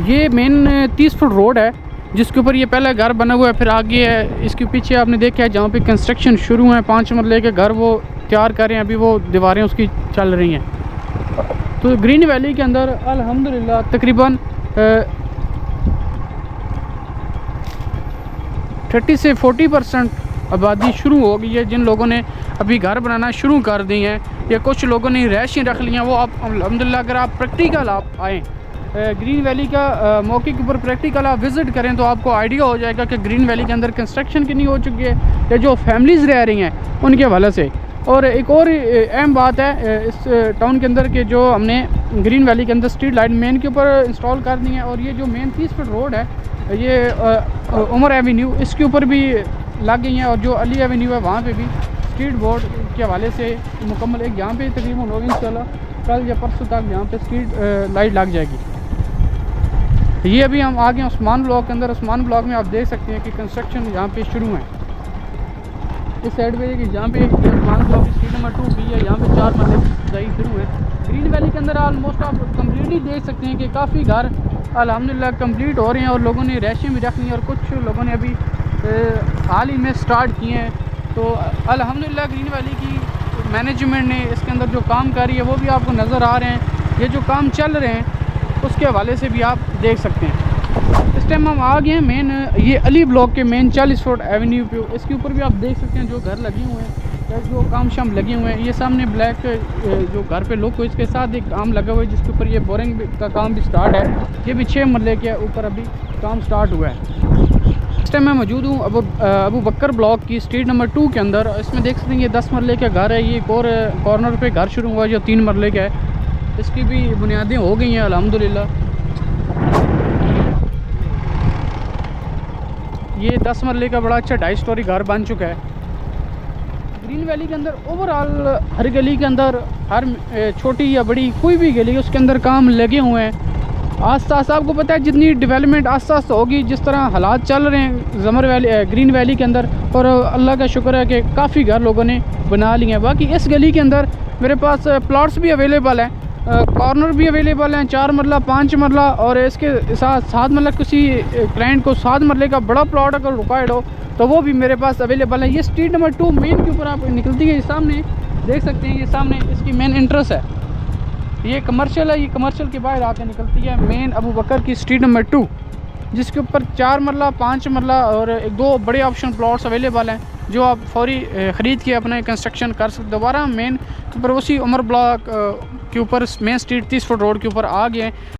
ये main 30 foot road है जिसके ऊपर ये पहला घर बना हुआ है, फिर आगे है इसके पीछे आपने देखा है जहाँ पे कंस्ट्रक्शन शुरू है, 5 मरले के घर वो तैयार कर रहे हैं, अभी वो दीवारें उसकी चल रही हैं। तो ग्रीन वैली के अंदर अल्हम्दुलिल्लाह तकरीबन 30 से 40% आबादी शुरू हो गई है। जिन लोगों ने अभी घर बनाना शुरू कर दी हैं या कुछ लोगों ने रैशें रख ली हैं, वो आप अल्हम्दुलिल्लाह अगर आप प्रैक्टिकल आप आएँ ग्रीन वैली का मौके के ऊपर प्रैक्टिकल आप विज़िट करें तो आपको आइडिया हो जाएगा कि ग्रीन वैली के अंदर कंस्ट्रक्शन कितनी हो चुकी है या जो फैमिलीज़ रह रही हैं उनके हवाले से। और एक और अहम बात है इस टाउन के अंदर के जो हमने ग्रीन वैली के अंदर स्ट्रीट लाइट मेन के ऊपर इंस्टॉल कर दी है, और ये जो मेन 30 फुट रोड है ये उमर एवेन्यू इसके ऊपर भी लग गई हैं, और जो अली एवेन्यू है वहाँ पे भी स्ट्रीट बोर्ड के हवाले से मुकम्मल एक यहाँ पे तकरीबन होगी इंशाल्लाह कल या परसों तक यहाँ पे स्ट्रीट लाइट लग जाएगी। ये अभी हम आ गए उस्मान ब्लॉक के अंदर। उस्मान ब्लॉक में आप देख सकते हैं कि कंस्ट्रक्शन यहाँ पे शुरू है। इस साइड पे कि जहाँ पे उस्मान ब्लॉक स्ट्रीट नंबर 2 भी है, यहाँ पे 4 मरले सही शुरू है। ग्रीन वैली के अंदर ऑलमोस्ट आप कम्प्लीटली देख सकते हैं कि काफ़ी घर अल्हम्दुलिल्लाह कंप्लीट हो रहे हैं, और लोगों ने रैशें भी रख ली हैं और कुछ लोगों ने अभी हाल ही में स्टार्ट किए हैं। तो अल्हम्दुलिल्लाह ग्रीन वैली की मैनेजमेंट ने इसके अंदर जो काम कर रही है वो भी आपको नज़र आ रहे हैं। ये जो काम चल रहे हैं उसके हवाले से भी आप देख सकते हैं। इस टाइम हम आ गए हैं मेन ये अली ब्लॉक के मेन 40 फुट एवेन्यू पे। इसके ऊपर भी आप देख सकते हैं जो घर लगे हुए हैं या जो काम शाम लगे हुए हैं। ये सामने ब्लैक जो घर पे लोग को इसके साथ एक काम लगा हुआ है जिसके ऊपर ये बोरिंग का काम भी स्टार्ट है। ये भी 6 मरले के ऊपर अभी काम स्टार्ट हुआ है। इस टाइम मैं मौजूद हूँ अबू बकर ब्लॉक की स्ट्रीट नंबर 2 के अंदर। इसमें देख सकते हैं ये 10 मरले का घर है। ये एक और कॉर्नर पे घर शुरू हुआ है जो 3 मरले का है, इसकी भी बुनियादें हो गई हैं अल्हम्दुलिल्लाह। ये 10 मरले का बड़ा अच्छा 2.5 स्टोरी घर बन चुका है। ग्रीन वैली के अंदर ओवरऑल हर गली के अंदर हर छोटी या बड़ी कोई भी गली उसके अंदर काम लगे हुए हैं। आस्ता आस्ता आपको पता है जितनी डेवलपमेंट आस्ता आस्ता होगी, जिस तरह हालात चल रहे हैं ज़मर वैली ग्रीन वैली के अंदर, और अल्लाह का शुक्र है कि काफ़ी घर लोगों ने बना लिए हैं। बाकी इस गली के अंदर मेरे पास प्लॉट्स भी अवेलेबल हैं, कॉर्नर भी अवेलेबल हैं 4 मरला 5 मरला, और इसके साथ 7 मरला किसी क्लाइंट को 7 मरले का बड़ा प्लॉट अगर रिक्वायर्ड हो तो वो भी मेरे पास अवेलेबल है। ये स्ट्रीट नंबर 2 मेन के ऊपर आप निकलती है, ये सामने देख सकते हैं, ये सामने इसकी मेन एंट्रेंस है। ये कमर्शियल है, ये कमर्शियल के बाहर आकर निकलती है मेन अबू बकर की स्ट्रीट नंबर 2, जिसके ऊपर 4 मरला 5 मरला और 2 बड़े ऑप्शन प्लॉट्स अवेलेबल हैं जो आप फौरी ख़रीद के अपने कंस्ट्रक्शन कर सकते। दोबारा मेन के ऊपर उसी उमर ब्लॉक के ऊपर मेन स्ट्रीट 30 फुट रोड के ऊपर आ गए हैं।